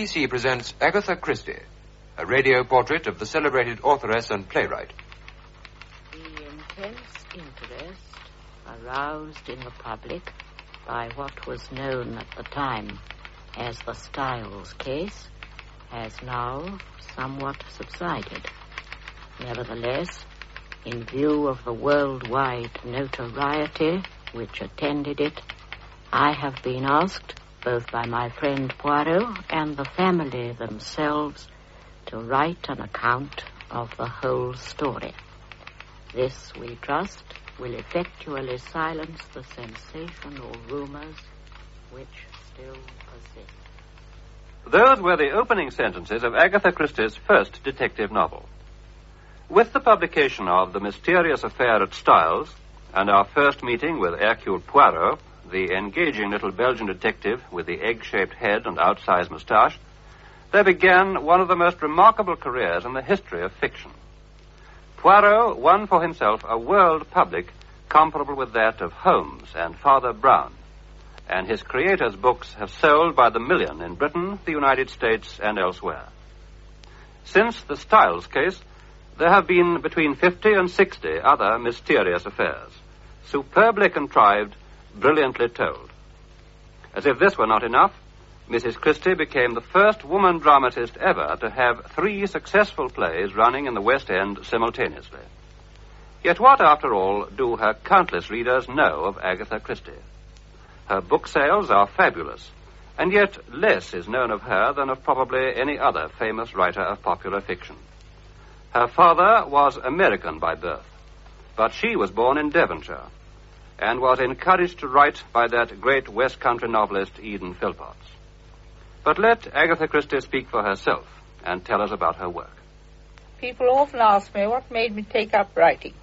BBC presents Agatha Christie, a radio portrait of the celebrated authoress and playwright. The intense interest aroused in the public by what was known at the time as the Styles case has now somewhat subsided. Nevertheless, in view of the worldwide notoriety which attended it, I have been asked, both by my friend Poirot and the family themselves, to write an account of the whole story. This, we trust, will effectually silence the sensational rumors which still persist. Those were the opening sentences of Agatha Christie's first detective novel. With the publication of The Mysterious Affair at Styles and our first meeting with Hercule Poirot, the engaging little Belgian detective with the egg-shaped head and outsized moustache, there began one of the most remarkable careers in the history of fiction. Poirot won for himself a world public comparable with that of Holmes and Father Brown, and his creator's books have sold by the million in Britain, the United States, and elsewhere. Since the Styles case, there have been between 50 and 60 other mysterious affairs, superbly contrived, brilliantly told. As if this were not enough, Mrs. Christie became the first woman dramatist ever to have 3 successful plays running in the West End simultaneously. Yet what, after all, do her countless readers know of Agatha Christie? Her book sales are fabulous, and yet less is known of her than of probably any other famous writer of popular fiction. Her father was American by birth, but she was born in Devonshire, and was encouraged to write by that great West Country novelist Eden Phillpotts. But let Agatha Christie speak for herself and tell us about her work. People often ask me what made me take up writing.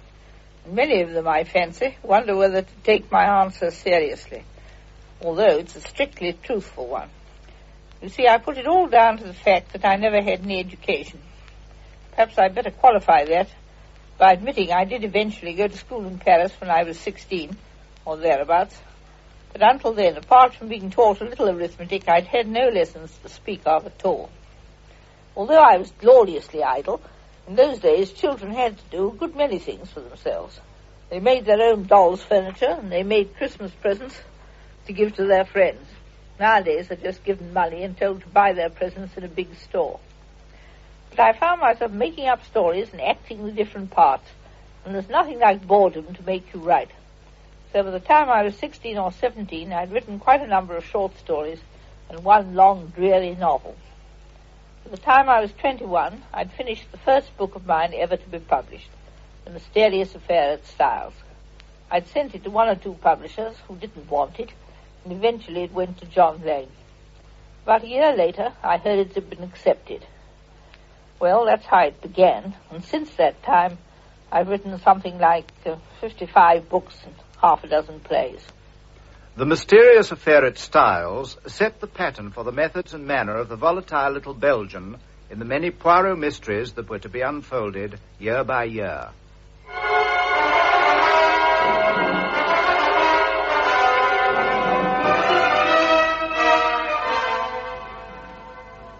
Many of them, I fancy, wonder whether to take my answer seriously, although it's a strictly truthful one. You see, I put it all down to the fact that I never had any education. Perhaps I'd better qualify that by admitting I did eventually go to school in Paris when I was 16, or thereabouts. But until then, apart from being taught a little arithmetic, I'd had no lessons to speak of at all. Although I was gloriously idle, in those days children had to do a good many things for themselves. They made their own dolls' furniture, and they made Christmas presents to give to their friends. Nowadays they're just given money and told to buy their presents in a big store. But I found myself making up stories and acting the different parts, and there's nothing like boredom to make you write. So by the time I was 16 or 17, I'd written quite a number of short stories and one long, dreary novel. By the time I was 21, I'd finished the first book of mine ever to be published, The Mysterious Affair at Styles. I'd sent it to 1 or 2 publishers who didn't want it, and eventually it went to John Lane. About a year later, I heard it had been accepted. Well, that's how it began, and since that time, I've written something like 55 books and half a dozen plays. The Mysterious Affair at Styles set the pattern for the methods and manner of the volatile little Belgian in the many Poirot mysteries that were to be unfolded year by year.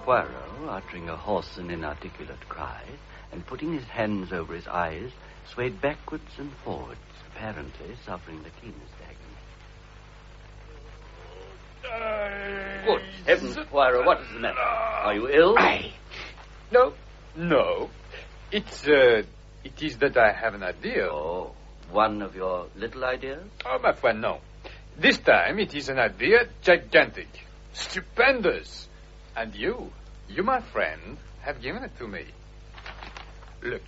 Poirot, uttering a hoarse and inarticulate cry, and putting his hands over his eyes, swayed backwards and forwards, apparently suffering the keenest agony. Good heavens, Poirot, what is the matter? Are you ill? No. It is that I have an idea. Oh, one of your little ideas? Oh, my friend, no. This time it is an idea gigantic, stupendous. And you, my friend, have given it to me. Look.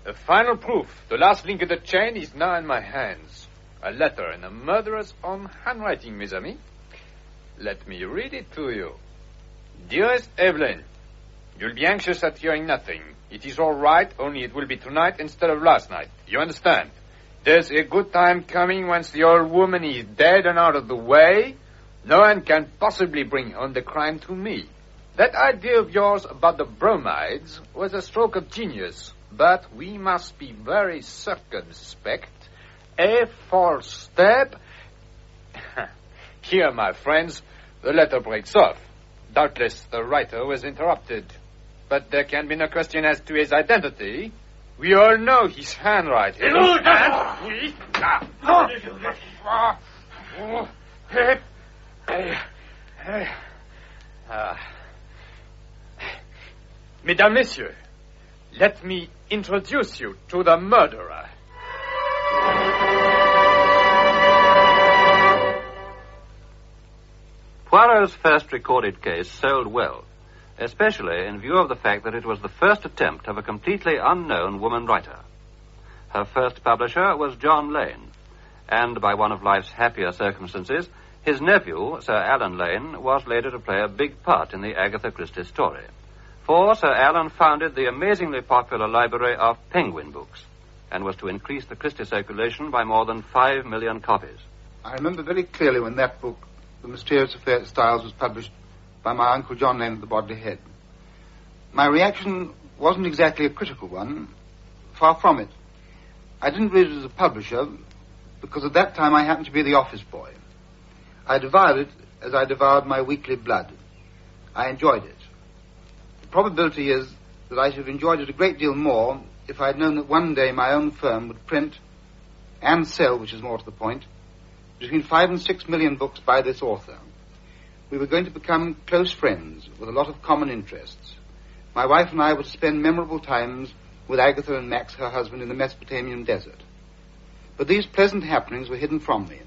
The final proof, the last link in the chain, is now in my hands. A letter in a murderer's own handwriting, mes amis. Let me read it to you. Dearest Evelyn, you'll be anxious at hearing nothing. It is all right, only it will be tonight instead of last night. You understand? There's a good time coming once the old woman is dead and out of the way. No one can possibly bring home the crime to me. That idea of yours about the bromides was a stroke of genius, but we must be very circumspect. A false step... Here, my friends, the letter breaks off. Doubtless the writer was interrupted, but there can be no question as to his identity. We all know his handwriting. Mesdames, Messieurs, let me introduce you to the murderer. Poirot's first recorded case sold well, especially in view of the fact that it was the first attempt of a completely unknown woman writer. Her first publisher was John Lane, and by one of life's happier circumstances, his nephew, Sir Alan Lane, was later to play a big part in the Agatha Christie story. For Sir Alan founded the amazingly popular library of Penguin books, and was to increase the Christie circulation by more than 5 million copies. I remember very clearly when that book, The Mysterious Affair at Styles, was published by my Uncle John Lane at the Bodley Head. My reaction wasn't exactly a critical one. Far from it. I didn't read it as a publisher, because at that time I happened to be the office boy. I devoured it as I devoured my weekly blood. I enjoyed it. The probability is that I should have enjoyed it a great deal more if I had known that one day my own firm would print and sell, which is more to the point, between 5 and 6 million books by this author. We were going to become close friends with a lot of common interests. My wife and I were to spend memorable times with Agatha and Max, her husband, in the Mesopotamian desert. But these pleasant happenings were hidden from me.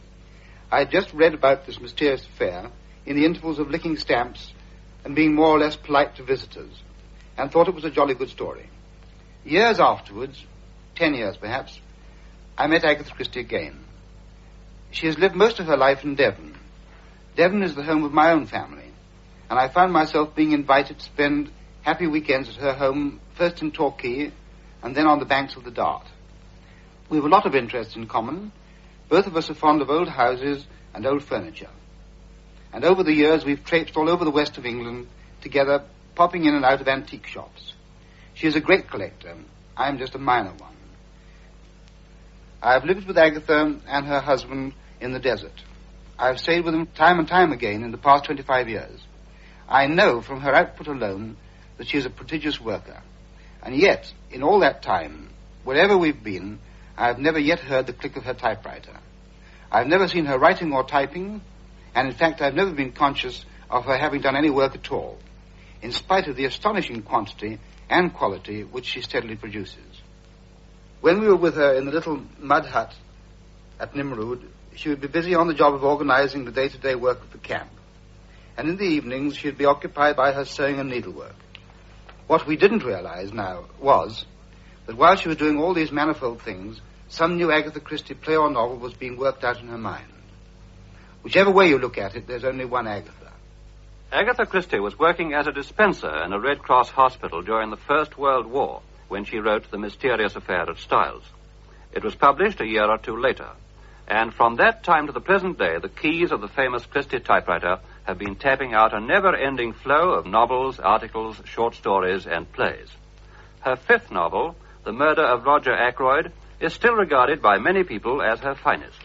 I had just read about this mysterious affair in the intervals of licking stamps and being more or less polite to visitors, and thought it was a jolly good story. Years afterwards, 10 years perhaps, I met Agatha Christie again. She has lived most of her life in Devon. Devon is the home of my own family, and I found myself being invited to spend happy weekends at her home, first in Torquay, and then on the banks of the Dart. We have a lot of interests in common. Both of us are fond of old houses and old furniture. And over the years, we've traipsed all over the west of England together, popping in and out of antique shops. She is a great collector. I am just a minor one. I have lived with Agatha and her husband in the desert. I have stayed with them time and time again in the past 25 years. I know from her output alone that she is a prodigious worker. And yet, in all that time, wherever we've been, I have never yet heard the click of her typewriter. I've never seen her writing or typing, and in fact I've never been conscious of her having done any work at all, in spite of the astonishing quantity and quality which she steadily produces. When we were with her in the little mud hut at Nimrud, she would be busy on the job of organizing the day-to-day work of the camp, and in the evenings she would be occupied by her sewing and needlework. What we didn't realize now was that while she was doing all these manifold things, some new Agatha Christie play or novel was being worked out in her mind. Whichever way you look at it, there's only one Agatha. Agatha Christie was working as a dispenser in a Red Cross hospital during the First World War when she wrote The Mysterious Affair at Styles. It was published a year or two later, and from that time to the present day, the keys of the famous Christie typewriter have been tapping out a never-ending flow of novels, articles, short stories, and plays. Her fifth novel, The Murder of Roger Ackroyd, is still regarded by many people as her finest.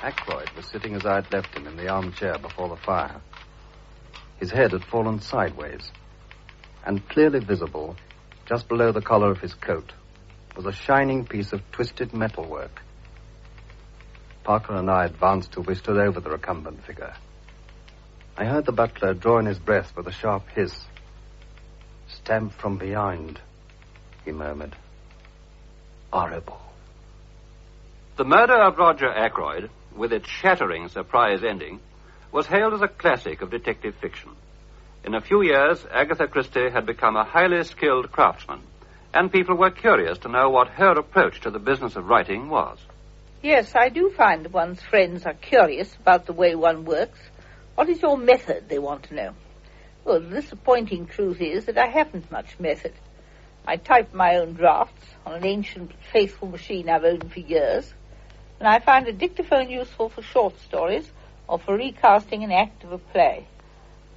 Ackroyd was sitting as I had left him in the armchair before the fire. His head had fallen sideways, and clearly visible, just below the collar of his coat, was a shining piece of twisted metalwork. Parker and I advanced till we stood over the recumbent figure. I heard the butler draw in his breath with a sharp hiss. "Stamped from behind," he murmured. "Horrible." The Murder of Roger Ackroyd, with its shattering surprise ending, was hailed as a classic of detective fiction. In a few years, Agatha Christie had become a highly skilled craftsman, and people were curious to know what her approach to the business of writing was. Yes, I do find that one's friends are curious about the way one works. What is your method, they want to know. Well, the disappointing truth is that I haven't much method. I type my own drafts on an ancient but faithful machine I've owned for years, and I find a dictaphone useful for short stories or for recasting an act of a play,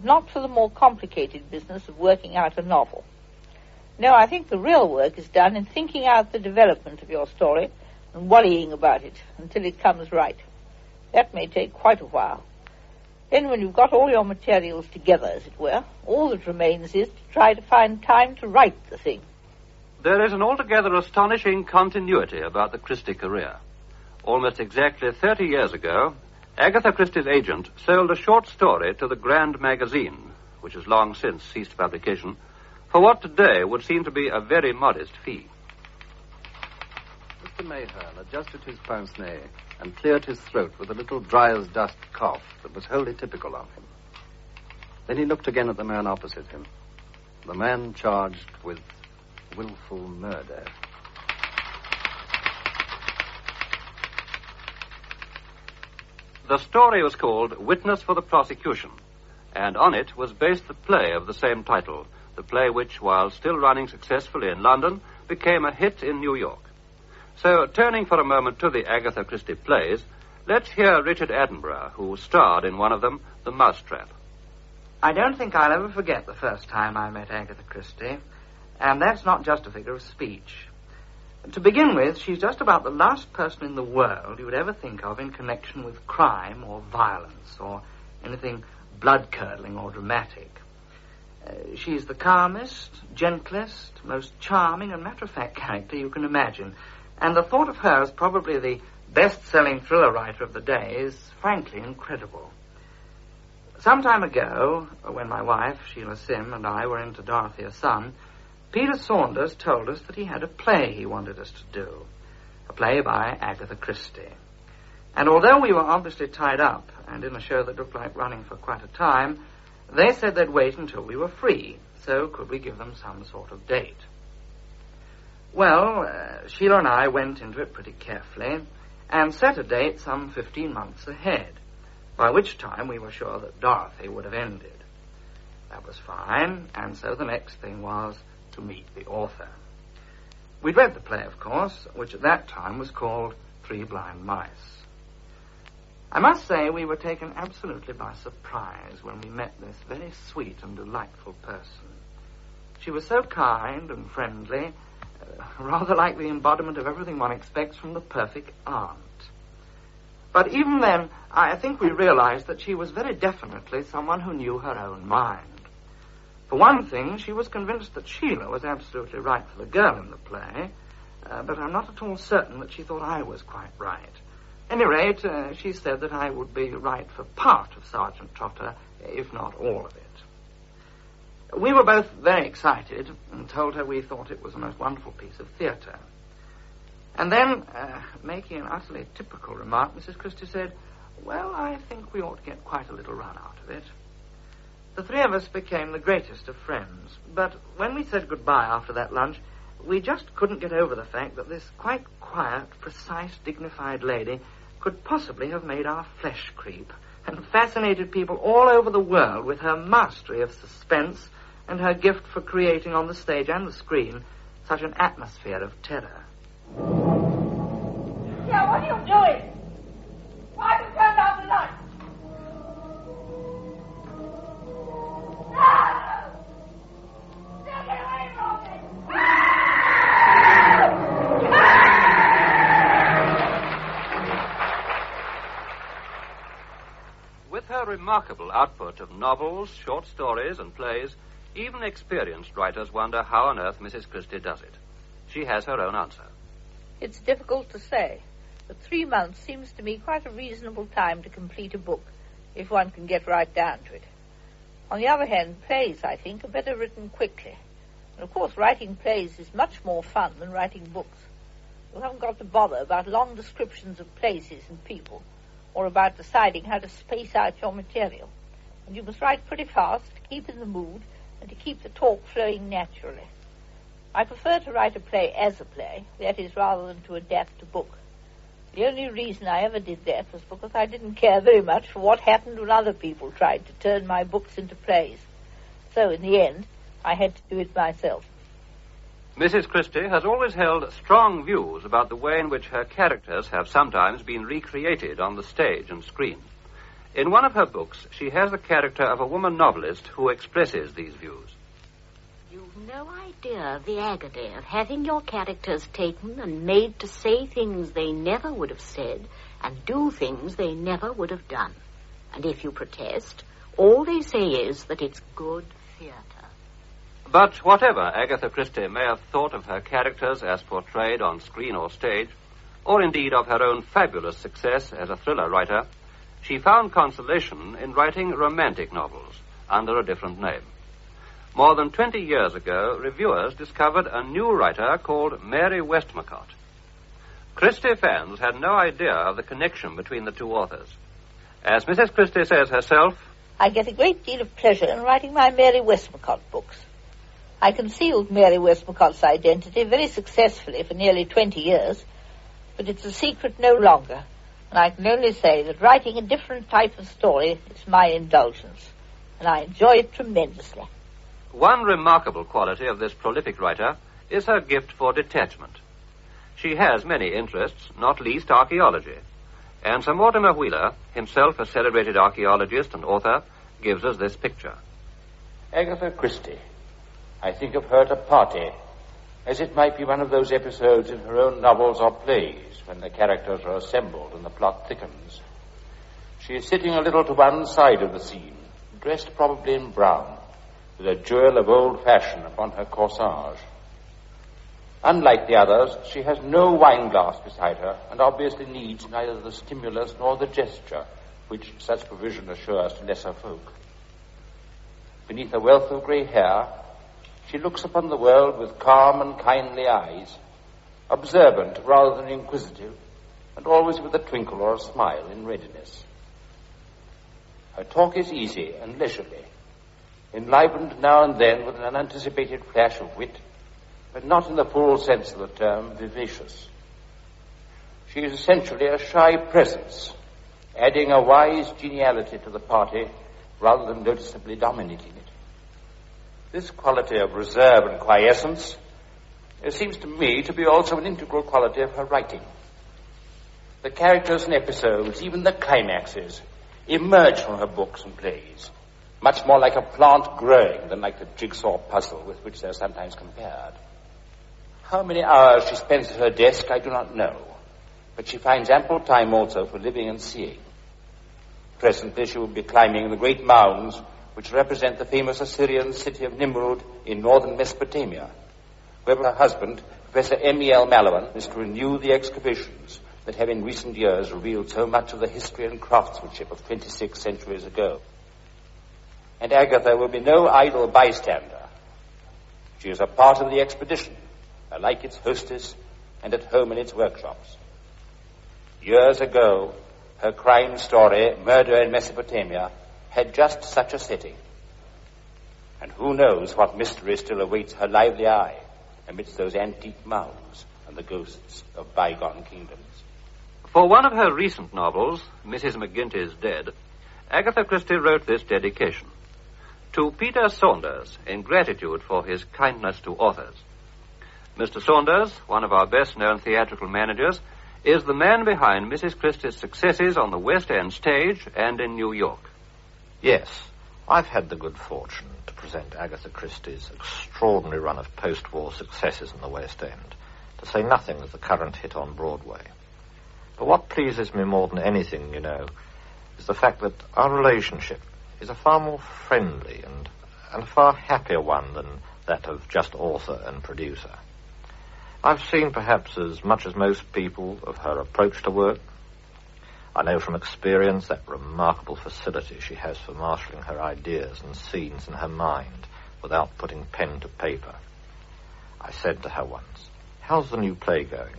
not for the more complicated business of working out a novel. No, I think the real work is done in thinking out the development of your story and worrying about it until it comes right. That may take quite a while. Then when you've got all your materials together, as it were, all that remains is to try to find time to write the thing. There is an altogether astonishing continuity about the Christie career. Almost exactly 30 years ago, Agatha Christie's agent sold a short story to the Grand magazine, which has long since ceased publication, for what today would seem to be a very modest fee. Mr. Mayhern adjusted his pince-nez and cleared his throat with a little dry-as-dust cough that was wholly typical of him. Then he looked again at the man opposite him, the man charged with willful murder. The story was called Witness for the Prosecution, and on it was based the play of the same title, the play which, while still running successfully in London, became a hit in New York. So, turning for a moment to the Agatha Christie plays, let's hear Richard Attenborough, who starred in one of them, The Mousetrap. I don't think I'll ever forget the first time I met Agatha Christie, and that's not just a figure of speech. To begin with, she's just about the last person in the world you would ever think of in connection with crime or violence or anything blood-curdling or dramatic. She's the calmest, gentlest, most charming and matter-of-fact character you can imagine. And the thought of her as probably the best-selling thriller writer of the day is, frankly, incredible. Some time ago, when my wife, Sheila Sim, and I were into Dorothy, a Son, Peter Saunders told us that he had a play he wanted us to do, a play by Agatha Christie. And although we were obviously tied up and in a show that looked like running for quite a time, they said they'd wait until we were free, so could we give them some sort of date. Well, Sheila and I went into it pretty carefully and set a date some 15 months ahead, by which time we were sure that Dorothy would have ended. That was fine, and so the next thing was to meet the author. We'd read the play, of course, which at that time was called Three Blind Mice. I must say we were taken absolutely by surprise when we met this very sweet and delightful person. She was so kind and friendly, rather like the embodiment of everything one expects from the perfect aunt. But even then, I think we realized that she was very definitely someone who knew her own mind. For one thing, she was convinced that Sheila was absolutely right for the girl in the play, but I'm not at all certain that she thought I was quite right. At any rate, she said that I would be right for part of Sergeant Trotter, if not all of it. We were both very excited and told her we thought it was a most wonderful piece of theatre. And then, making an utterly typical remark, Mrs. Christie said, "Well, I think we ought to get quite a little run out of it." The three of us became the greatest of friends, but when we said goodbye after that lunch, we just couldn't get over the fact that this quite quiet, precise, dignified lady could possibly have made our flesh creep and fascinated people all over the world with her mastery of suspense and her gift for creating on the stage and the screen such an atmosphere of terror. Yeah, what are you doing? Why have you turned out the light? No! Take it away from me! With her remarkable output of novels, short stories, and plays, even experienced writers wonder how on earth Mrs. Christie does it. She has her own answer. It's difficult to say, but 3 months seems to me quite a reasonable time to complete a book, if one can get right down to it. On the other hand, plays, I think, are better written quickly. And of course, writing plays is much more fun than writing books. You haven't got to bother about long descriptions of places and people, or about deciding how to space out your material. And you must write pretty fast to keep in the mood and to keep the talk flowing naturally. I prefer to write a play as a play, that is, rather than to adapt a book. The only reason I ever did that was because I didn't care very much for what happened when other people tried to turn my books into plays. So, in the end, I had to do it myself. Mrs. Christie has always held strong views about the way in which her characters have sometimes been recreated on the stage and screen. In one of her books, she has the character of a woman novelist who expresses these views. You've no idea of the agony of having your characters taken and made to say things they never would have said and do things they never would have done. And if you protest, all they say is that it's good theatre. But whatever Agatha Christie may have thought of her characters as portrayed on screen or stage, or indeed of her own fabulous success as a thriller writer, she found consolation in writing romantic novels under a different name. More than 20 years ago, reviewers discovered a new writer called Mary Westmacott. Christie fans had no idea of the connection between the two authors. As Mrs. Christie says herself, I get a great deal of pleasure in writing my Mary Westmacott books. I concealed Mary Westmacott's identity very successfully for nearly 20 years, but it's a secret no longer, and I can only say that writing a different type of story is my indulgence, and I enjoy it tremendously. one remarkable quality of this prolific writer is her gift for detachment. She has many interests, not least archaeology, and Sir Mortimer Wheeler, himself a celebrated archaeologist and author, gives us this picture. Agatha Christie. I think of her at a party, as it might be one of those episodes in her own novels or plays, when the characters are assembled and the plot thickens. She is sitting a little to one side of the scene, dressed probably in brown, with a jewel of old fashion upon her corsage. Unlike the others, she has no wine glass beside her, and obviously needs neither the stimulus nor the gesture which such provision assures to lesser folk. Beneath a wealth of grey hair, she looks upon the world with calm and kindly eyes, observant rather than inquisitive, and always with a twinkle or a smile in readiness. Her talk is easy and leisurely, enlivened now and then with an unanticipated flash of wit, but not in the full sense of the term vivacious. She is essentially a shy presence, adding a wise geniality to the party rather than noticeably dominating it. This quality of reserve and quiescence, it seems to me to be also an integral quality of her writing. The characters and episodes, even the climaxes, emerge from her books and plays, much more like a plant growing than like the jigsaw puzzle with which they are sometimes compared. How many hours she spends at her desk, I do not know, but she finds ample time also for living and seeing. Presently she will be climbing the great mounds which represent the famous Assyrian city of Nimrud in northern Mesopotamia, where her husband, Professor M.E.L. Malawan, is to renew the excavations that have in recent years revealed so much of the history and craftsmanship of 26 centuries ago. And Agatha will be no idle bystander. She is a part of the expedition, alike its hostess and at home in its workshops. Years ago, her crime story, Murder in Mesopotamia, had just such a setting. And who knows what mystery still awaits her lively eye amidst those antique mounds and the ghosts of bygone kingdoms. For one of her recent novels, Mrs. McGinty's Dead, Agatha Christie wrote this dedication: to Peter Saunders, in gratitude for his kindness to authors. Mr. Saunders, one of our best-known theatrical managers, is the man behind Mrs. Christie's successes on the West End stage and in New York. Yes, I've had the good fortune to present Agatha Christie's extraordinary run of post-war successes in the West End, to say nothing of the current hit on Broadway. But what pleases me more than anything, is the fact that our relationship is a far more friendly and a far happier one than that of just author and producer. I've seen perhaps as much as most people of her approach to work. I know from experience that remarkable facility she has for marshalling her ideas and scenes in her mind without putting pen to paper. I said to her once, "How's the new play going?"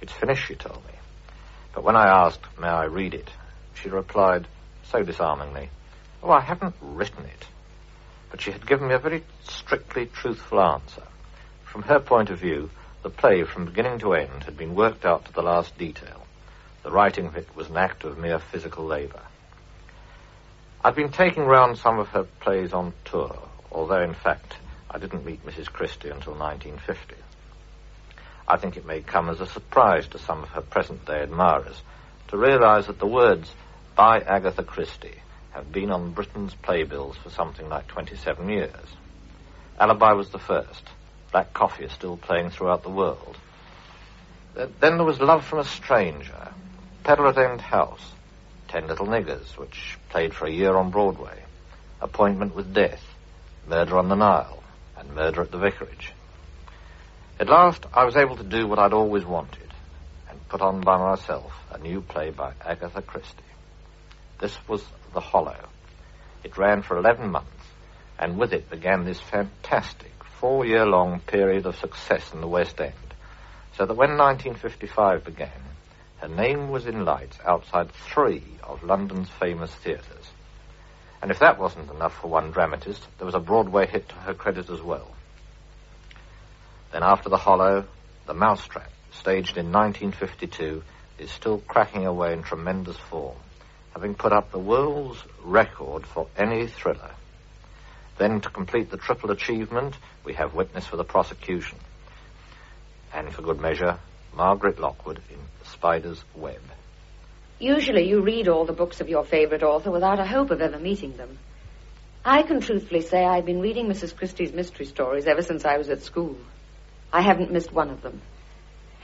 "It's finished," she told me. But when I asked, "May I read it?" she replied, so disarmingly, "Oh, I haven't written it." But she had given me a very strictly truthful answer. From her point of view, the play from beginning to end had been worked out to the last detail. The writing of it was an act of mere physical labor. I'd been taking round some of her plays on tour, although in fact I didn't meet Mrs. Christie until 1950. I think it may come as a surprise to some of her present-day admirers to realize that the words "by Agatha Christie" have been on Britain's playbills for something like 27 years. Alibi was the first. Black Coffee is still playing throughout the world. Then there was Love from a Stranger, Pedal at End House, 10 Little Niggers, which played for a year on Broadway, Appointment with Death, Murder on the Nile, and Murder at the Vicarage. At last, I was able to do what I'd always wanted, and put on by myself a new play by Agatha Christie. This was The Hollow. It ran for 11 months, and with it began this fantastic 4-year-long period of success in the West End, so that when 1955 began, her name was in lights outside 3 of London's famous theatres. And if that wasn't enough for one dramatist, there was a Broadway hit to her credit as well. Then after The Hollow, The Mousetrap, staged in 1952, is still cracking away in tremendous form, having put up the world's record for any thriller. Then, to complete the triple achievement, we have Witness for the Prosecution. And for good measure, Margaret Lockwood in Spider's Web. Usually you read all the books of your favourite author without a hope of ever meeting them. I can truthfully say I've been reading Mrs. Christie's mystery stories ever since I was at school. I haven't missed one of them.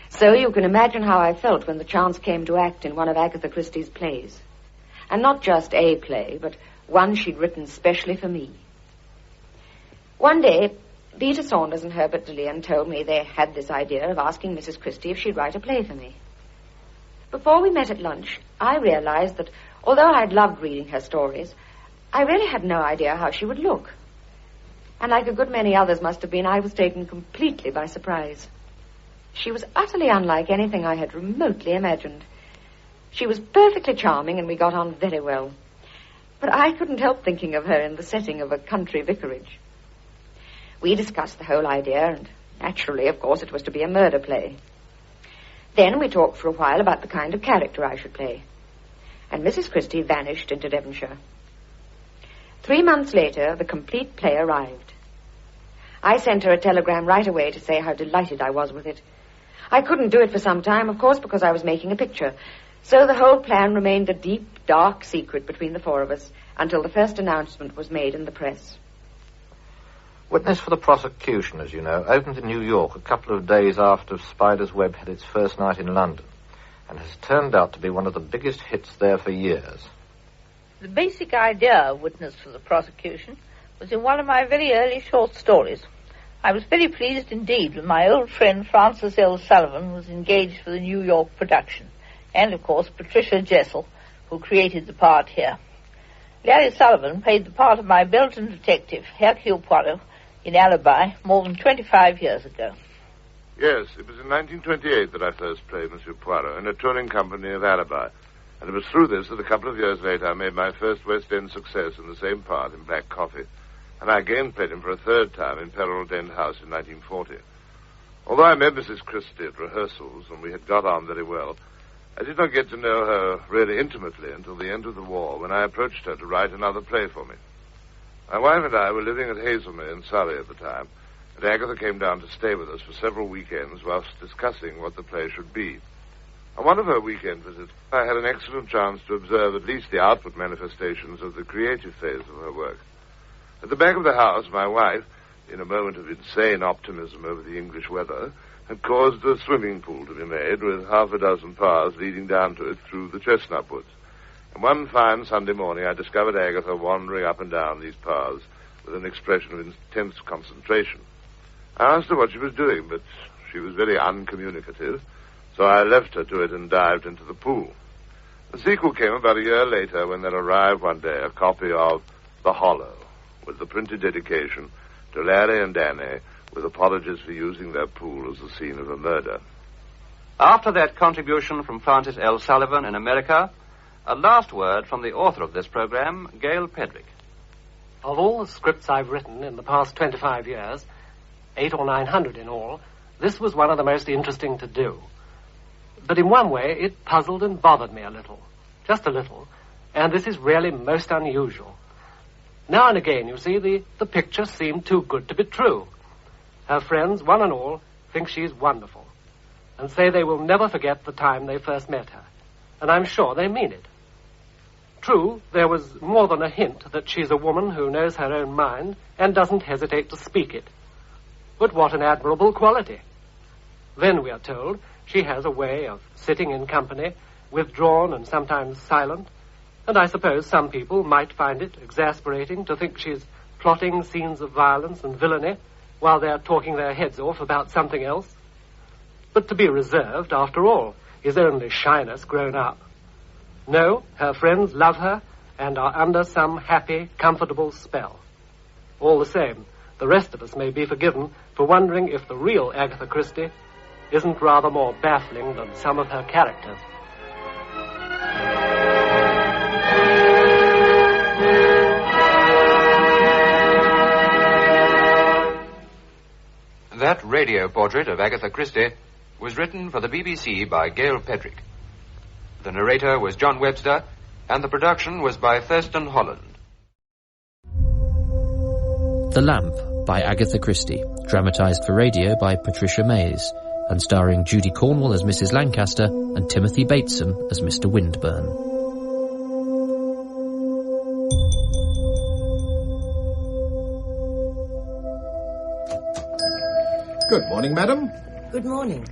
So you can imagine how I felt when the chance came to act in one of Agatha Christie's plays. And not just a play, but one she'd written specially for me. One day, Peter Saunders and Herbert de Leon told me they had this idea of asking Mrs. Christie if she'd write a play for me. Before we met at lunch, I realized that although I'd loved reading her stories, I really had no idea how she would look. And like a good many others must have been, I was taken completely by surprise. She was utterly unlike anything I had remotely imagined. She was perfectly charming, and we got on very well. But I couldn't help thinking of her in the setting of a country vicarage. We discussed the whole idea, and naturally, of course, it was to be a murder play. Then we talked for a while about the kind of character I should play. And Mrs. Christie vanished into Devonshire. 3 months later, the complete play arrived. I sent her a telegram right away to say how delighted I was with it. I couldn't do it for some time, of course, because I was making a picture. So the whole plan remained a deep, dark secret between the 4 of us until the first announcement was made in the press. Witness for the Prosecution, as you know, opened in New York a couple of days after Spider's Web had its first night in London, and has turned out to be one of the biggest hits there for years. The basic idea of Witness for the Prosecution was in one of my very early short stories. I was very pleased indeed when my old friend Francis L. Sullivan was engaged for the New York production, and, of course, Patricia Jessel, who created the part here. Larry Sullivan played the part of my Belgian detective, Hercule Poirot, in Alibi more than 25 years ago. Yes, it was in 1928 that I first played Monsieur Poirot in a touring company of Alibi, and it was through this that a couple of years later I made my first West End success in the same part in Black Coffee, and I again played him for a third time in Perrault End House in 1940. Although I met Mrs. Christie at rehearsals and we had got on very well, I did not get to know her really intimately until the end of the war, when I approached her to write another play for me. My wife and I were living at Hazelmere in Surrey at the time, and Agatha came down to stay with us for several weekends whilst discussing what the play should be. On one of her weekend visits, I had an excellent chance to observe at least the outward manifestations of the creative phase of her work. At the back of the house, my wife, in a moment of insane optimism over the English weather, had caused a swimming pool to be made with half a dozen paths leading down to it through the chestnut woods. And one fine Sunday morning, I discovered Agatha wandering up and down these paths with an expression of intense concentration. I asked her what she was doing, but she was very uncommunicative, so I left her to it and dived into the pool. The sequel came about a year later when there arrived one day a copy of The Hollow, with the printed dedication to Larry and Annie, with apologies for using their pool as the scene of a murder. After that contribution from Francis L. Sullivan in America, a last word from the author of this program, Gail Pedrick. Of all the scripts I've written in the past 25 years, 800 or 900 in all, this was one of the most interesting to do. But in one way, it puzzled and bothered me a little. Just a little. And this is really most unusual. Now and again, you see, the picture seemed too good to be true. Her friends, one and all, think she's wonderful, and say they will never forget the time they first met her. And I'm sure they mean it. True, there was more than a hint that she's a woman who knows her own mind and doesn't hesitate to speak it. But what an admirable quality. Then, we are told, she has a way of sitting in company, withdrawn and sometimes silent, And I suppose some people might find it exasperating to think she's plotting scenes of violence and villainy while they're talking their heads off about something else. But to be reserved, after all, is only shyness grown up. No, her friends love her and are under some happy, comfortable spell. All the same, the rest of us may be forgiven for wondering if the real Agatha Christie isn't rather more baffling than some of her characters. That radio portrait of Agatha Christie was written for the BBC by Gail Pedrick. The narrator was John Webster, and the production was by Thurston Holland. The Lamp by Agatha Christie, dramatised for radio by Patricia Mays, and starring Judy Cornwell as Mrs. Lancaster and Timothy Bateson as Mr. Windburn. Good morning, madam. Good morning.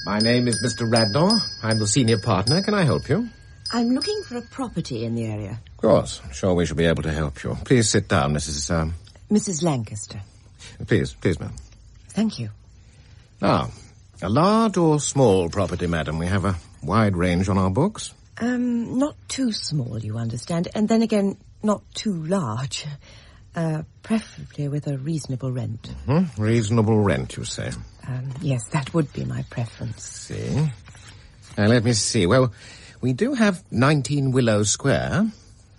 My name is Mr. Radnor. I'm the senior partner. Can I help you? I'm looking for a property in the area. Of course. I'm sure we shall be able to help you. Please sit down, Mrs. Lancaster. Please, ma'am. Thank you. Now, a large or small property, madam? We have a wide range on our books. Not too small, you understand, and then again, not too large. Preferably with a reasonable rent. Mm-hmm. Reasonable rent, you say? Yes, that would be my preference. See. Now, let me see. Well, we do have 19 Willow Square.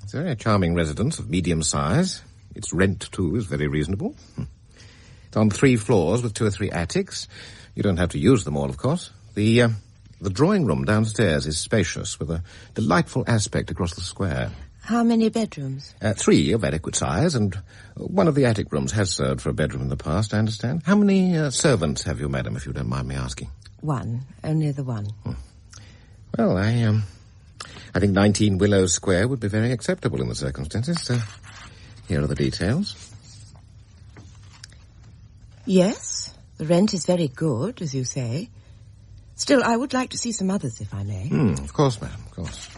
It's a very charming residence of medium size. Its rent, too, is very reasonable. It's on 3 floors with 2 or 3 attics. You don't have to use them all, of course. The drawing room downstairs is spacious, with a delightful aspect across the square. How many bedrooms? 3 of adequate size, and one of the attic rooms has served for a bedroom in the past, I understand. How many servants have you, madam, if you don't mind me asking? 1. Only the 1. Well, I think 19 Willow Square would be very acceptable in the circumstances. So, here are the details. Yes, the rent is very good, as you say. Still, I would like to see some others, if I may. Of course, madam, of course.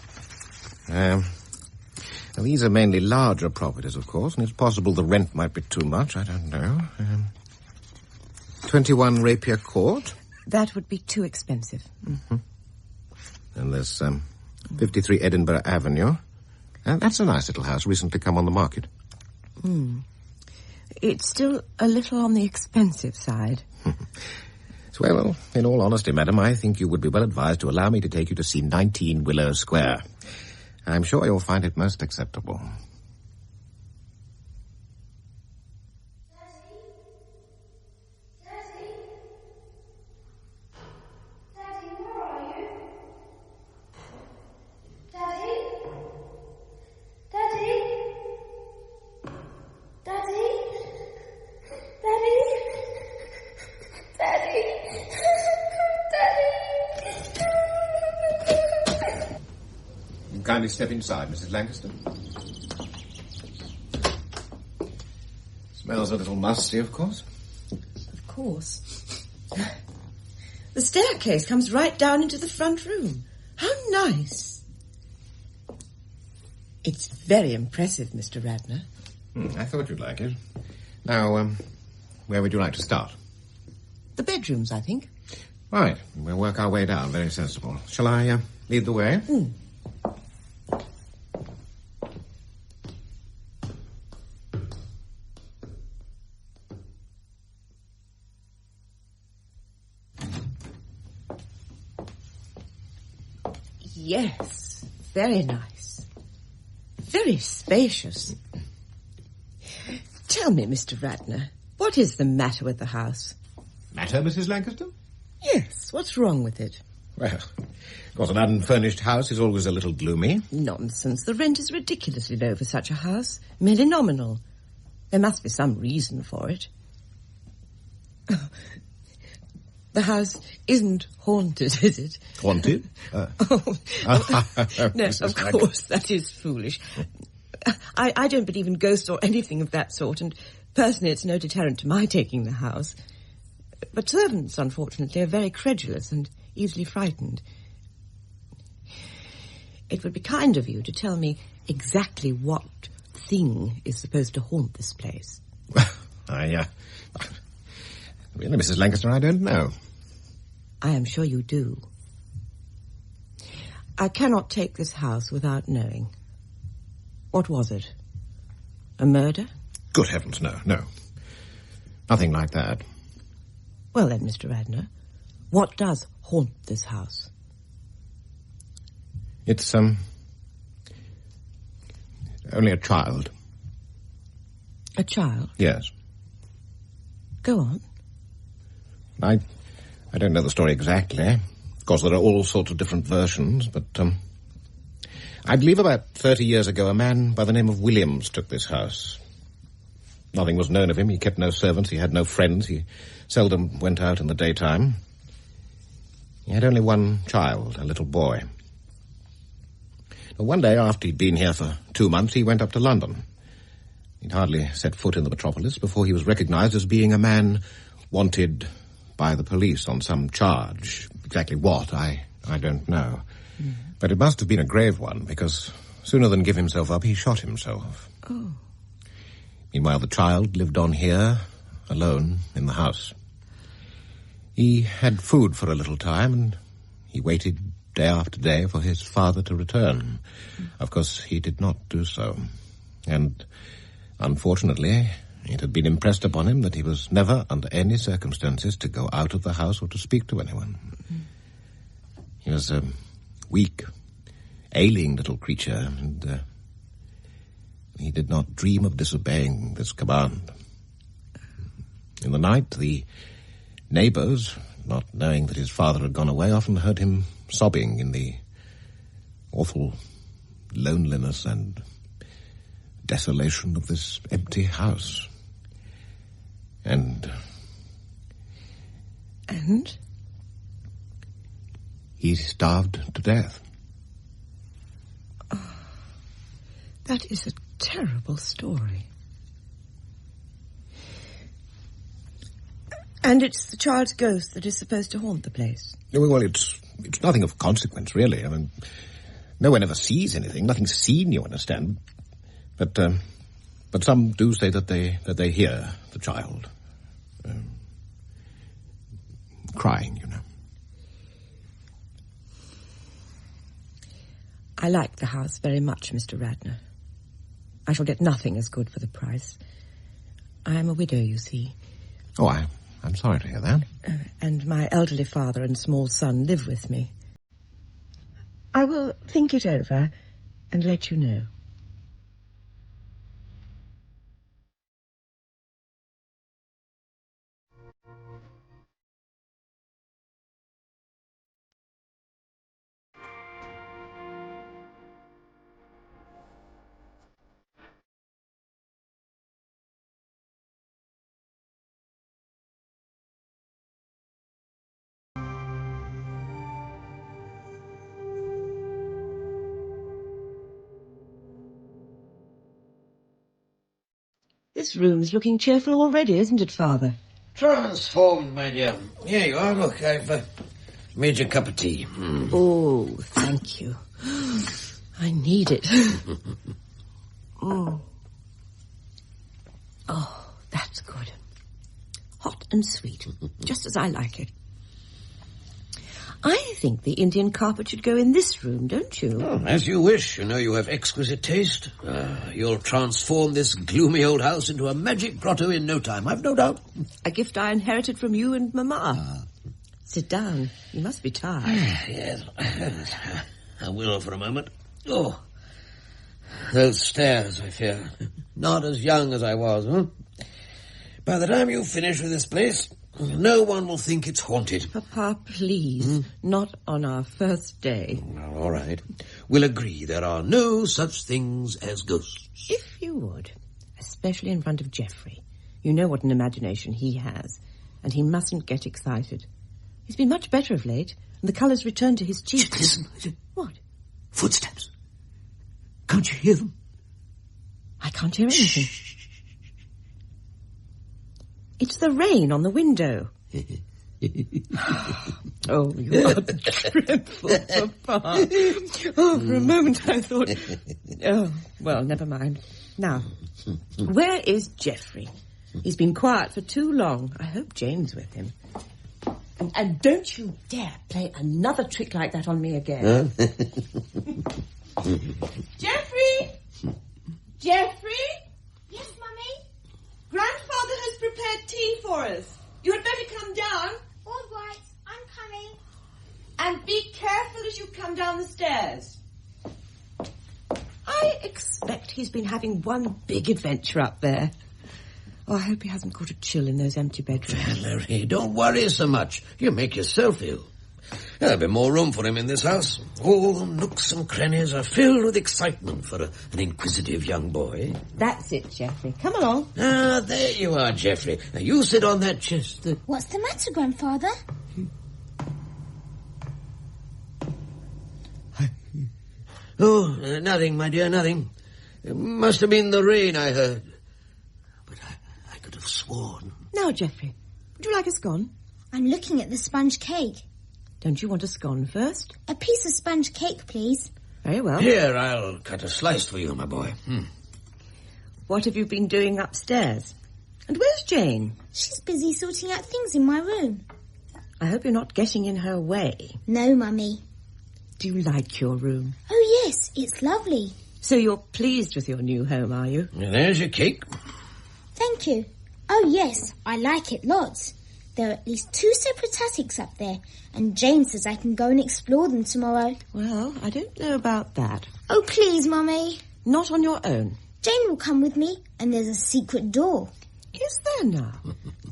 Now, these are mainly larger properties, of course, and it's possible the rent might be too much. I don't know. 21 Rapier Court. That would be too expensive. Mm-hmm. And there's 53 Edinburgh Avenue. That's a nice little house, recently come on the market. It's still a little on the expensive side. Well, in all honesty, madam, I think you would be well advised to allow me to take you to see 19 Willow Square. I'm sure you'll find it most acceptable. Kindly step inside, Mrs. Lancaster. Smells a little musty, of course. Of course. The staircase comes right down into the front room. How nice. It's very impressive, Mr. Radnor. I thought you'd like it. Now, where would you like to start? The bedrooms, I think. Right. We'll work our way down. Very sensible. Shall I lead the way? Yes, very nice. Very spacious. Tell me, Mr. Radnor, what is the matter with the house? Matter, Mrs. Lancaster? Yes, what's wrong with it? Well, of course, an unfurnished house is always a little gloomy. Nonsense. The rent is ridiculously low for such a house. Merely nominal. There must be some reason for it. The house isn't haunted, is it? Haunted? No, of course, that is foolish. I don't believe in ghosts or anything of that sort, and personally it's no deterrent to my taking the house. But servants, unfortunately, are very credulous and easily frightened. it would be kind of you to tell me exactly what thing is supposed to haunt this place. Really, Mrs. Lancaster, I don't know. I am sure you do. I cannot take this house without knowing. What was it? A murder? Good heavens, no. Nothing like that. Well then, Mr. Radnor, what does haunt this house? It's, only a child. A child? Yes. Go on. I don't know the story exactly. Of course, there are all sorts of different versions, but, I believe about 30 years ago, a man by the name of Williams took this house. Nothing was known of him. He kept no servants. He had no friends. He seldom went out in the daytime. He had only one child, a little boy. One day, after he'd been here for 2 months, he went up to London. He'd hardly set foot in the metropolis before he was recognized as being a man wanted by the police on some charge. Exactly what, I don't know. Mm. But it must have been a grave one, because sooner than give himself up, he shot himself. Oh. Meanwhile, the child lived on here, alone, in the house. He had food for a little time, and he waited day after day for his father to return. Of course, he did not do so. And, unfortunately, it had been impressed upon him that he was never, under any circumstances, to go out of the house or to speak to anyone. He was a weak, ailing little creature, and he did not dream of disobeying this command. In the night, the neighbors, not knowing that his father had gone away, often heard him sobbing in the awful loneliness and desolation of this empty house. And he starved to death. Oh, that is a terrible story. And it's the child's ghost that is supposed to haunt the place. Well, it's nothing of consequence, really. I mean, no one ever sees anything. Nothing's seen, you understand. But some do say that they hear the child crying, you know. I like the house very much, Mr. Radnor. I shall get nothing as good for the price. I am a widow, you see. Oh, I'm sorry to hear that. And my elderly father and small son live with me. I will think it over and let you know. This room's looking cheerful already, isn't it, Father? Transformed, my dear. Here you are. Look, I've made you a cup of tea. Mm. Oh, thank you. I need it. Oh, that's good. Hot and sweet, just as I like it. I think the Indian carpet should go in this room, don't you? Oh, as you wish. You know you have exquisite taste. You'll transform this gloomy old house into a magic grotto in no time, I've no doubt. A gift I inherited from you and Mamma. Sit down. You must be tired. Yes. I will for a moment. Oh, those stairs, I fear. Not as young as I was, huh? By the time you finish with this place, no one will think it's haunted. Papa, please. Not on our first day. Well, all right. We'll agree there are no such things as ghosts. If you would. Especially in front of Geoffrey. You know what an imagination he has. And he mustn't get excited. He's been much better of late. And the colour's returned to his cheeks. Listen. What? Footsteps. Can't you hear them? I can't hear anything. It's the rain on the window. Oh, you are dreadful, Papa. Oh, for a moment I thought... Oh, well, never mind. Now, where is Geoffrey? He's been quiet for too long. I hope Jane's with him. And don't you dare play another trick like that on me again. Geoffrey! Geoffrey? Yes, Mummy? Grandfather has prepared tea for us. You had better come down. All right, I'm coming. And be careful as you come down the stairs. I expect he's been having one big adventure up there. Oh, I hope he hasn't caught a chill in those empty bedrooms. Valerie, don't worry so much. You make yourself ill. There'll be more room for him in this house. All the nooks and crannies are filled with excitement for an inquisitive young boy. That's it, Geoffrey. Come along. Ah, there you are, Geoffrey. Now, you sit on that chest. What's the matter, Grandfather? Oh, nothing, my dear, nothing. It must have been the rain I heard. But I could have sworn. Now, Geoffrey, would you like a scone? I'm looking at the sponge cake. Don't you want a scone first? A piece of sponge cake, please. Very well. Here, I'll cut a slice for you, my boy. What have you been doing upstairs? And where's Jane? She's busy sorting out things in my room. I hope you're not getting in her way. No, Mummy. Do you like your room? Oh, yes, it's lovely. So you're pleased with your new home, are you? There's your cake. Thank you. Oh, yes, I like it lots. There are at least 2 separate attics up there, and Jane says I can go and explore them tomorrow. Well, I don't know about that. Oh, please, Mummy. Not on your own. Jane will come with me, and there's a secret door. Is there now?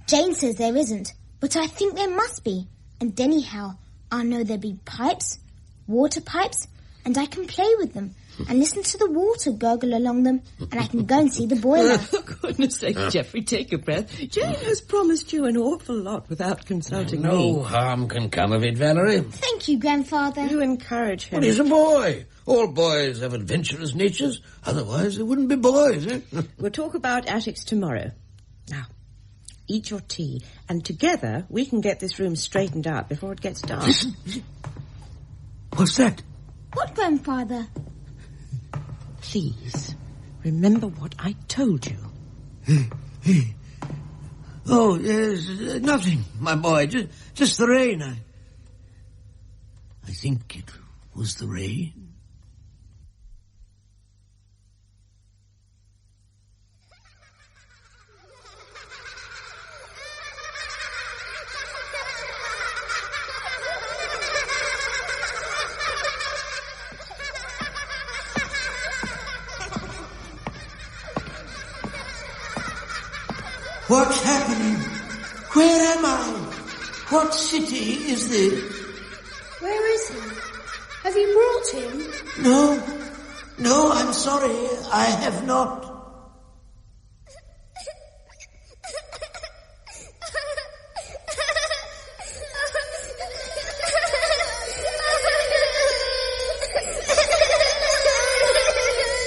Jane says there isn't, but I think there must be. And anyhow, I know there'll be pipes, water pipes, and I can play with them and listen to the water gurgle along them, and I can go and see the boiler. For goodness sake, Geoffrey, take a breath. Jane has promised you an awful lot without consulting me. No harm can come of it, Valerie. Thank you, Grandfather. You encourage him. Well, he's a boy. All boys have adventurous natures. Otherwise, they wouldn't be boys, eh? We'll talk about attics tomorrow. Now, eat your tea, and together we can get this room straightened out before it gets dark. Listen. What's that? What, Grandfather? Please, remember what I told you. Oh, yes, nothing, my boy. Just the rain. I think it was the rain. What's happening? Where am I? What city is this? Where is he? Have you brought him? No, I'm sorry, I have not.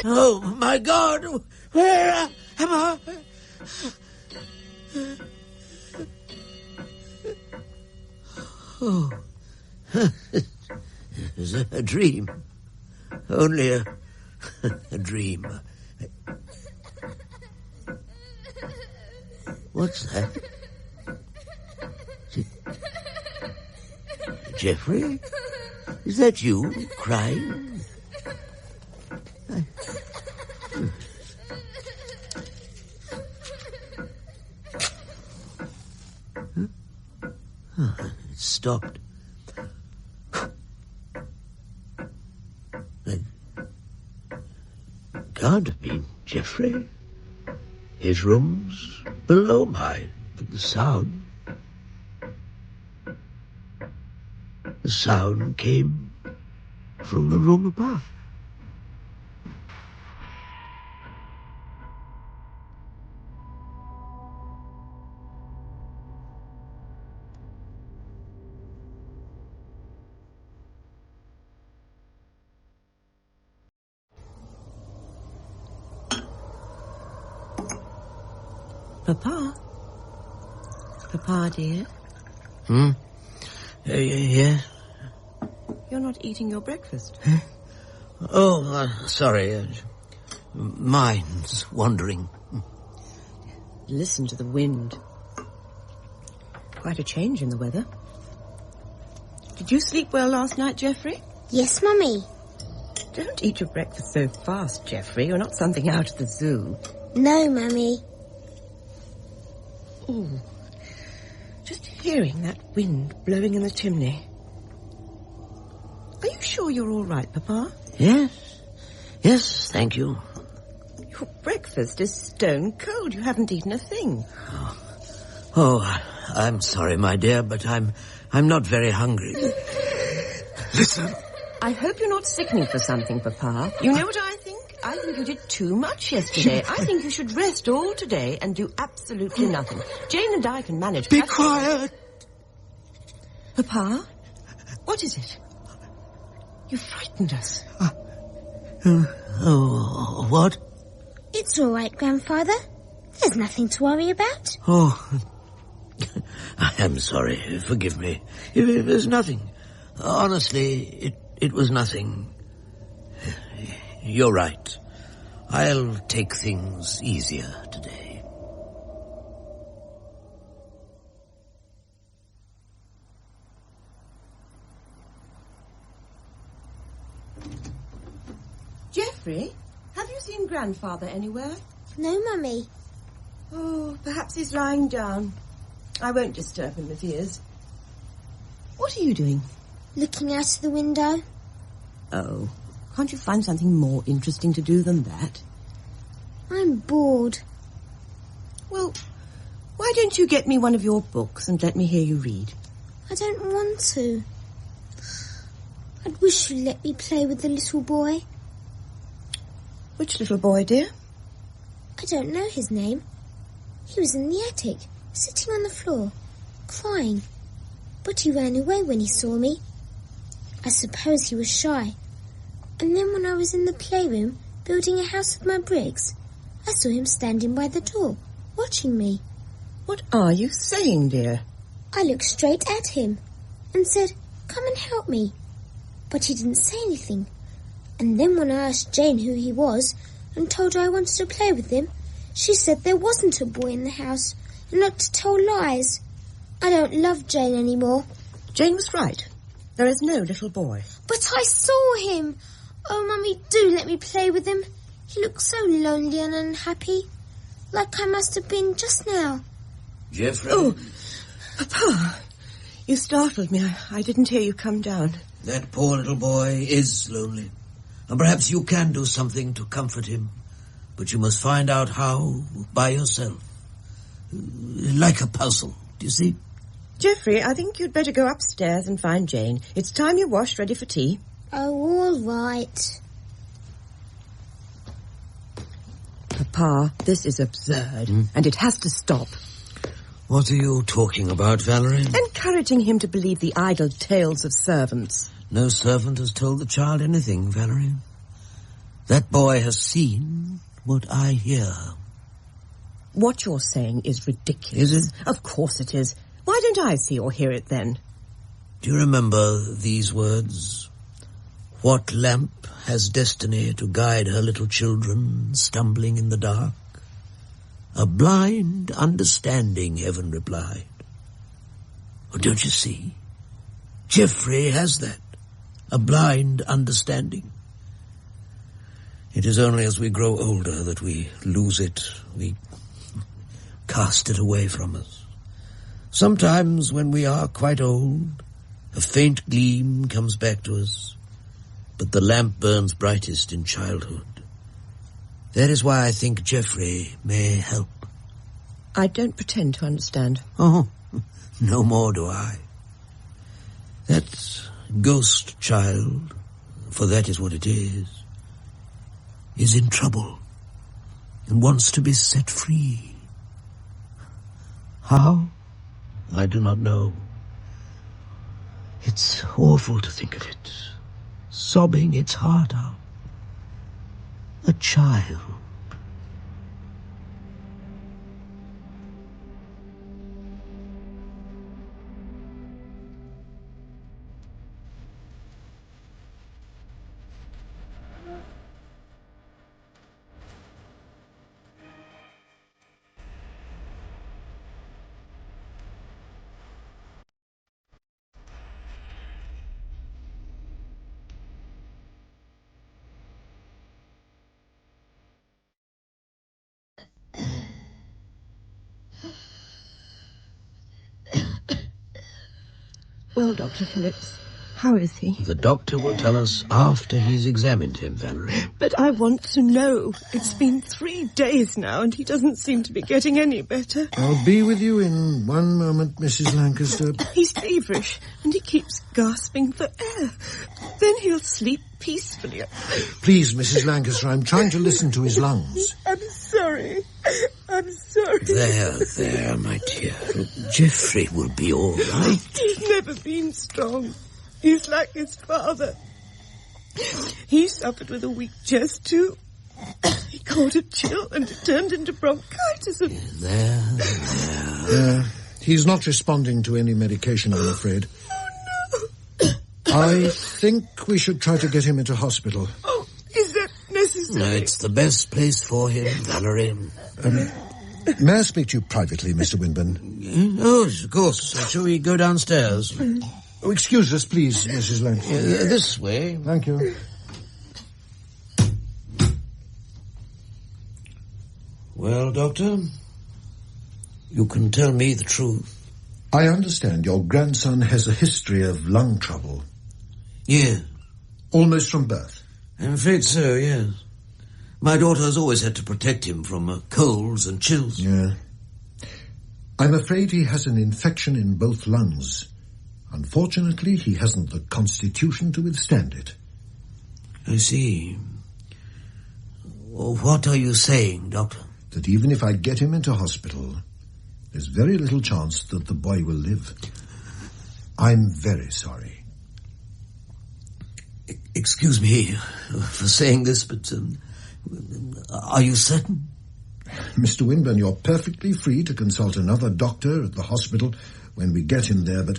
Oh, my God, where am I? Oh, it was a dream. Only a dream. What's that? Geoffrey? Is that you crying? Oh, it stopped. It can't have been Geoffrey. His room's below mine, but the sound came from the room above. Papa, dear. Yes? You're not eating your breakfast. Oh, sorry. Mind's wandering. Listen to the wind. Quite a change in the weather. Did you sleep well last night, Geoffrey? Yes, Mummy. Don't eat your breakfast so fast, Geoffrey. You're not something out of the zoo. No, Mummy. Ooh. Just hearing that wind blowing in the chimney. Are you sure you're all right, Papa? Yes. Yes, thank you. Your breakfast is stone cold. You haven't eaten a thing. Oh, I'm sorry, my dear, but I'm not very hungry. Listen. I hope you're not sickening for something, Papa. You know what I think? I think you did too much yesterday. I think you should rest all today and do absolutely nothing. Jane and I can manage. Be quiet. Papa, what is it? You frightened us. What? It's all right, Grandfather. There's nothing to worry about. Oh, I am sorry. Forgive me. It was nothing. Honestly, it was nothing. You're right. I'll take things easier today. Geoffrey, have you seen Grandfather anywhere? No, Mummy. Oh, perhaps he's lying down. I won't disturb him if he is. What are you doing? Looking out of the window. Oh, can't you find something more interesting to do than that? I'm bored. Well, why don't you get me one of your books and let me hear you read? I don't want to. I'd wish you'd let me play with the little boy. Which little boy, dear? I don't know his name. He was in the attic, sitting on the floor, crying. But he ran away when he saw me. I suppose he was shy. And then when I was in the playroom, building a house with my bricks, I saw him standing by the door, watching me. What are you saying, dear? I looked straight at him and said, "Come and help me." But he didn't say anything. And then when I asked Jane who he was and told her I wanted to play with him, she said there wasn't a boy in the house and not to tell lies. I don't love Jane anymore. Jane was right. There is no little boy. But I saw him. Oh, Mummy, do let me play with him. He looks so lonely and unhappy, like I must have been just now. Geoffrey? Oh, Papa, you startled me. I didn't hear you come down. That poor little boy is lonely. And perhaps you can do something to comfort him. But you must find out how by yourself. Like a puzzle, do you see? Geoffrey, I think you'd better go upstairs and find Jane. It's time you washed, ready for tea. Oh, all right. Papa, this is absurd, and it has to stop. What are you talking about, Valerie? Encouraging him to believe the idle tales of servants. No servant has told the child anything, Valerie. That boy has seen what I hear. What you're saying is ridiculous. Is it? Of course it is. Why don't I see or hear it then? Do you remember these words? What lamp has destiny to guide her little children stumbling in the dark? A blind understanding, Heaven replied. Well, don't you see? Geoffrey has that. A blind understanding. It is only as we grow older that we lose it. We cast it away from us. Sometimes when we are quite old, a faint gleam comes back to us, but the lamp burns brightest in childhood. That is why I think Geoffrey may help. I don't pretend to understand. Oh, no more do I. That ghost child, for that is what it is in trouble and wants to be set free. How? I do not know. It's awful to think of it, sobbing its heart out. A child. Well, Dr. Phillips, how is he? The doctor will tell us after he's examined him, Valerie. But I want to know. It's been 3 days now, and he doesn't seem to be getting any better. I'll be with you in 1 moment, Mrs. Lancaster. He's feverish, and he keeps gasping for air. Then he'll sleep peacefully. Please, Mrs. Lancaster, I'm trying to listen to his lungs. I'm sorry. I'm sorry. There, my dear. Geoffrey will be all right. He's never been strong. He's like his father. He suffered with a weak chest, too. He caught a chill and it turned into bronchitis. There. He's not responding to any medication, I'm afraid. Oh, no. I think we should try to get him into hospital. Oh, is that necessary? No, it's the best place for him, Valerie. May I speak to you privately, Mr. Winburn? Oh, of course. Shall we go downstairs? Oh, excuse us, please, Mrs. Lancaster. This way. Thank you. Well, Doctor, you can tell me the truth. I understand your grandson has a history of lung trouble. Yeah. Almost from birth? I'm afraid so, yes. My daughter has always had to protect him from colds and chills. Yeah. I'm afraid he has an infection in both lungs. Unfortunately, he hasn't the constitution to withstand it. I see. Well, what are you saying, Doctor? That even if I get him into hospital, there's very little chance that the boy will live. I'm very sorry. Excuse me for saying this, but are you certain? Mr. Winburn, you're perfectly free to consult another doctor at the hospital when we get him there, but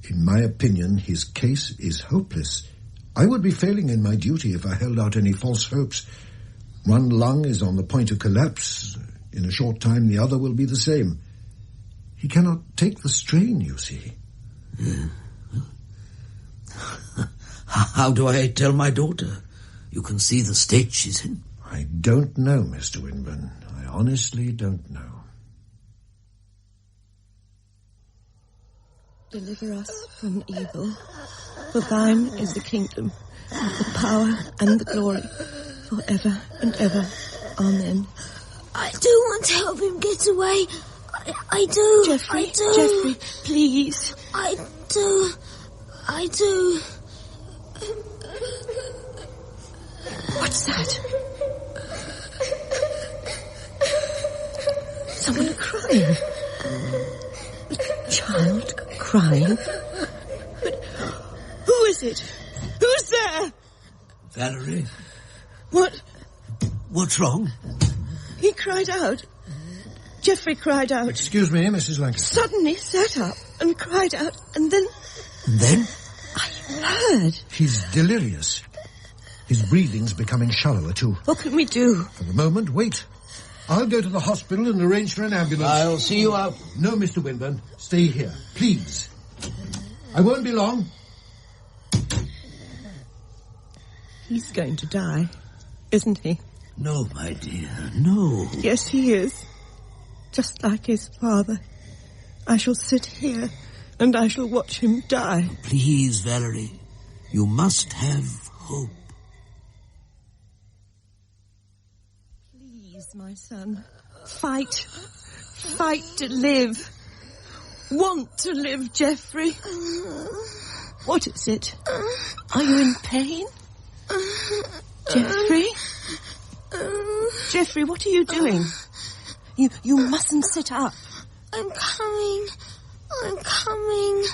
in my opinion, his case is hopeless. I would be failing in my duty if I held out any false hopes. One lung is on the point of collapse. In a short time, the other will be the same. He cannot take the strain, you see. Yeah. How do I tell my daughter? You can see the state she's in. I don't know, Mr. Winburn. I honestly don't know. Deliver us from evil, for thine is the kingdom, the power and the glory, forever and ever. Amen. I do want to help him get away. I do. Geoffrey, I do. Geoffrey, please. I do. What's that? Someone crying. A child crying. But who is it? Who's there? Valerie. What's wrong? He cried out. Geoffrey cried out. Excuse me, Mrs. Lancaster. Suddenly sat up and cried out, and then... And then? I heard. He's delirious. His breathing's becoming shallower, too. What can we do? For the moment, wait. I'll go to the hospital and arrange for an ambulance. I'll see you out. No, Mr. Winburn. Stay here, please. I won't be long. He's going to die, isn't he? No, my dear, no. Yes, he is. Just like his father. I shall sit here and I shall watch him die. Please, Valerie, you must have hope. Please, my son, fight. Fight to live. Want to live, Geoffrey. What is it? Are you in pain? Geoffrey? Geoffrey, what are you doing? You mustn't sit up. I'm coming.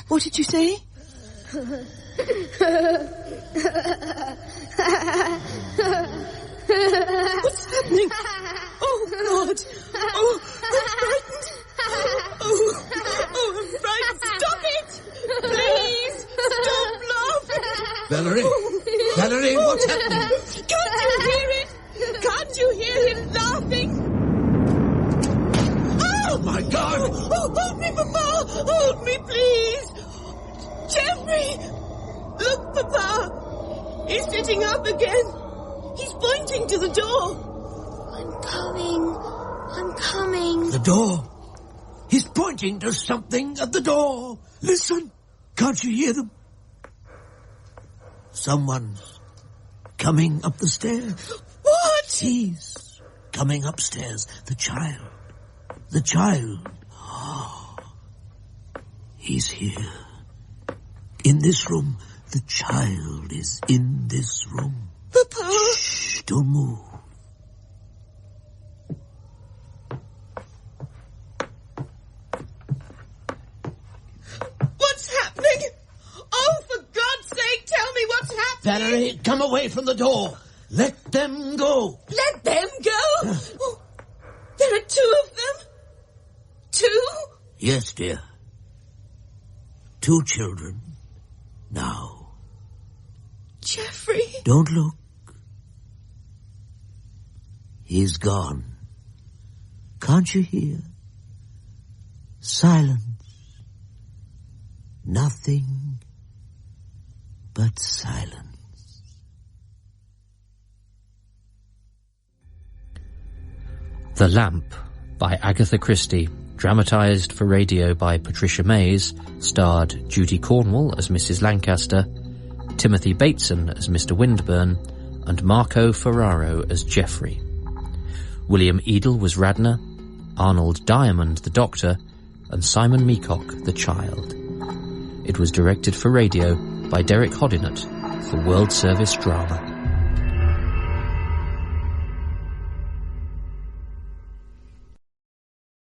What did you say? What's happening? Oh, God. Oh, I'm frightened. Oh, I'm frightened. Stop it. Please, stop laughing. Valerie, what's happening? Can't you hear it? Can't you hear him laughing? Oh, my God. Oh, hold me, Papa. Hold me, please. Geoffrey. Look, Papa. He's sitting up again. He's pointing to the door. I'm coming. The door? He's pointing to something at the door. Listen. Can't you hear them? Someone's coming up the stairs. What? He's coming upstairs. The child. The child. Oh, he's here. In this room. The child is in this room. Papa! Shh, don't move. What's happening? Oh, for God's sake, tell me what's happening! Valerie, come away from the door. Let them go. Let them go? Oh, there are 2 of them? 2? Yes, dear. 2 children. Now. Geoffrey? Don't look. He's gone. Can't you hear? Silence. Nothing but silence. The Lamp by Agatha Christie, dramatised for radio by Patricia Mays, starred Judy Cornwall as Mrs. Lancaster, Timothy Bateson as Mr. Windburn, and Marco Ferraro as Geoffrey. William Edel was Radnor, Arnold Diamond the Doctor, and Simon Meacock the Child. It was directed for radio by Derek Hodinett for World Service Drama.